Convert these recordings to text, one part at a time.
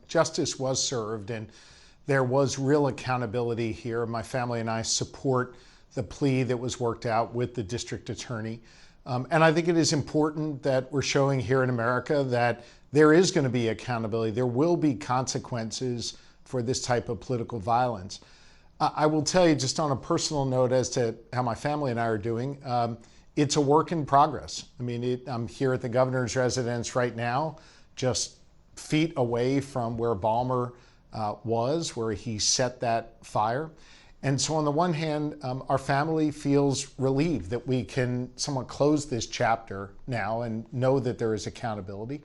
justice was served and there was real accountability here. My family and I support the plea that was worked out with the district attorney. And I think it is important that we're showing here in America that there is going to be accountability. There will be consequences for this type of political violence. I will tell you, just on a personal note, as to how my family and I are doing, it's a work in progress. I mean, I'm here at the governor's residence right now, just feet away from where Balmer was, where he set that fire. And so on the one hand, our family feels relieved that we can somewhat close this chapter now and know that there is accountability.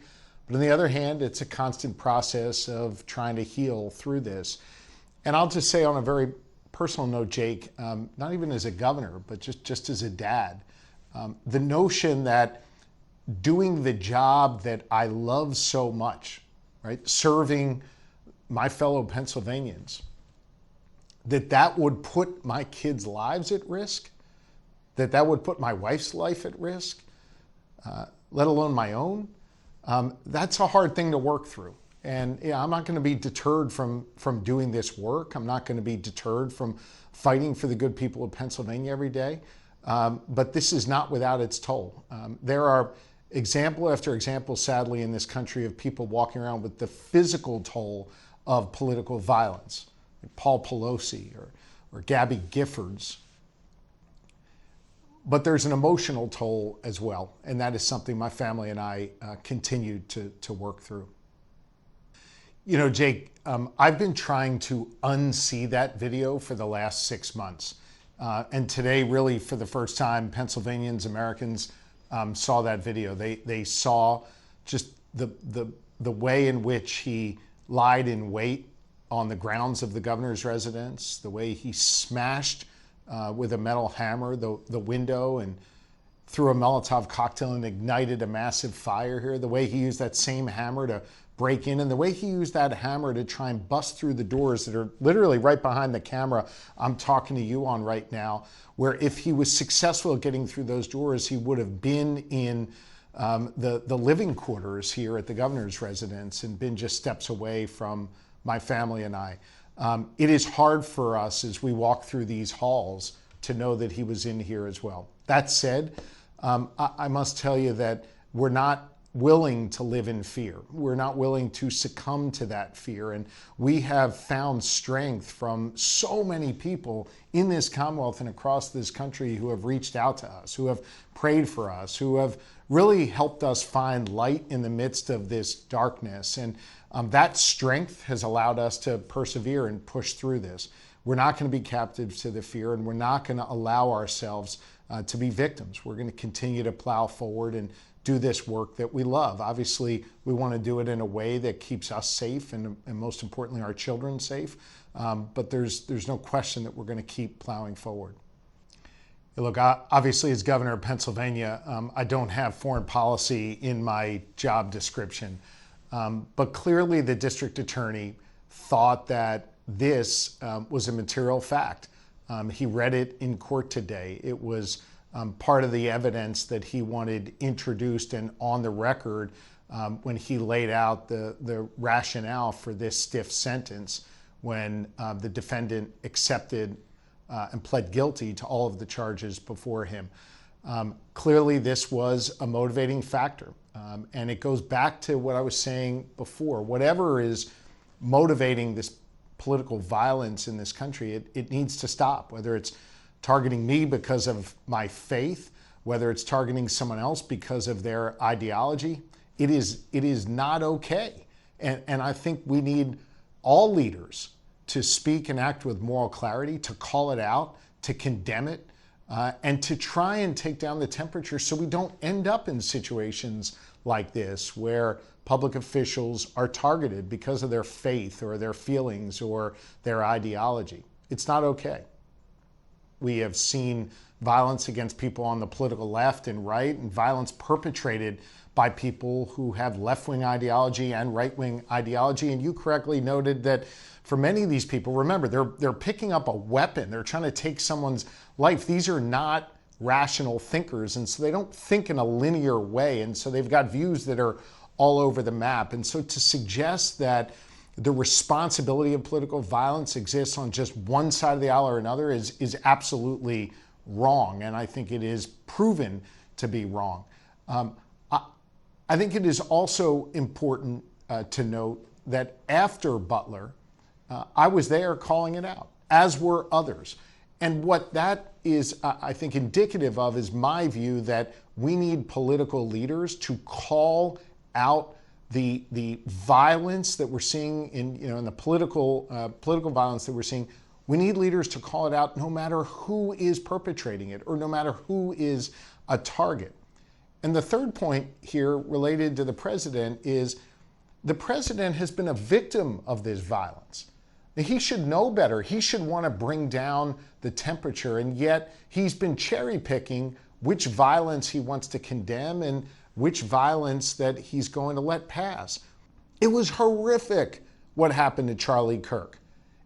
But on the other hand, it's a constant process of trying to heal through this. And I'll just say on a very personal note, Jake, not even as a governor, but just as a dad, the notion that doing the job that I love so much, right, serving my fellow Pennsylvanians, that would put my kids' lives at risk, that would put my wife's life at risk, let alone my own, that's a hard thing to work through. And I'm not going to be deterred from doing this work. I'm not going to be deterred from fighting for the good people of Pennsylvania every day. But this is not without its toll. There are example after example, sadly, in this country of people walking around with the physical toll of political violence, like Paul Pelosi or Gabby Giffords. But there's an emotional toll as well, and that is something my family and I continue to work through. You know, Jake, I've been trying to unsee that video for the last 6 months. And today, really, for the first time, Pennsylvanians, Americans saw that video. They saw just the way in which he lied in wait on the grounds of the governor's residence, the way he smashed with a metal hammer the window and threw a Molotov cocktail and ignited a massive fire here, the way he used that same hammer to break in, and the way he used that hammer to try and bust through the doors that are literally right behind the camera I'm talking to you on right now, where if he was successful at getting through those doors, he would have been in the living quarters here at the governor's residence and been just steps away from my family and I. It is hard for us as we walk through these halls to know that he was in here as well. That said, I must tell you that we're not willing to live in fear. We're not willing to succumb to that fear. And we have found strength from so many people in this Commonwealth and across this country who have reached out to us, who have prayed for us, who have really helped us find light in the midst of this darkness. And that strength has allowed us to persevere and push through this. We're not going to be captives to the fear, and we're not going to allow ourselves to be victims. We're going to continue to plow forward and do this work that we love. Obviously, we want to do it in a way that keeps us safe and most importantly, our children safe. But there's no question that we're going to keep plowing forward. Look, obviously, as governor of Pennsylvania, I don't have foreign policy in my job description. But clearly, the district attorney thought that this was a material fact. He read it in court today. It was part of the evidence that he wanted introduced and on the record when he laid out the rationale for this stiff sentence when the defendant accepted and pled guilty to all of the charges before him. Clearly, this was a motivating factor. And it goes back to what I was saying before. Whatever is motivating this political violence in this country, it needs to stop, whether it's targeting me because of my faith, whether it's targeting someone else because of their ideology. It is not okay. And I think we need all leaders to speak and act with moral clarity, to call it out, to condemn it, and to try and take down the temperature so we don't end up in situations like this where public officials are targeted because of their faith or their feelings or their ideology. It's not okay. We have seen violence against people on the political left and right, and violence perpetrated by people who have left-wing ideology and right-wing ideology. And you correctly noted that for many of these people, remember, they're picking up a weapon. They're trying to take someone's life. These are not rational thinkers, and so they don't think in a linear way. And so they've got views that are all over the map. And so to suggest that the responsibility of political violence exists on just one side of the aisle or another is absolutely wrong. And I think it is proven to be wrong. I think it is also important to note that after Butler, I was there calling it out, as were others. And what that is, I think, indicative of is my view that we need political leaders to call out the violence that we're seeing in the political violence that we're seeing. We need leaders to call it out no matter who is perpetrating it or no matter who is a target. And the third point here related to the president is the president has been a victim of this violence. He should know better. He should want to bring down the temperature, and yet he's been cherry picking which violence he wants to condemn and which violence that he's going to let pass. It was horrific what happened to Charlie Kirk,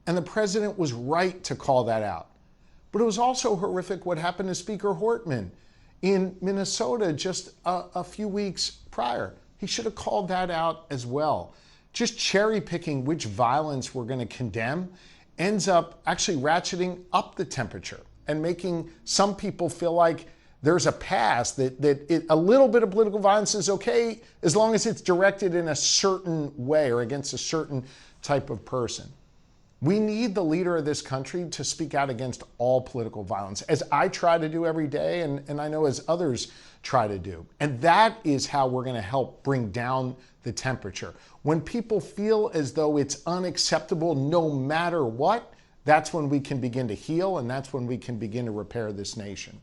and the president was right to call that out. But it was also horrific what happened to Speaker Hortman in Minnesota just a few weeks prior. He should have called that out as well. Just cherry picking which violence we're going to condemn ends up actually ratcheting up the temperature and making some people feel like there's a pass that a little bit of political violence is okay as long as it's directed in a certain way or against a certain type of person. We need the leader of this country to speak out against all political violence, as I try to do every day, and I know as others try to do. And that is how we're going to help bring down the temperature. When people feel as though it's unacceptable no matter what, that's when we can begin to heal, and that's when we can begin to repair this nation.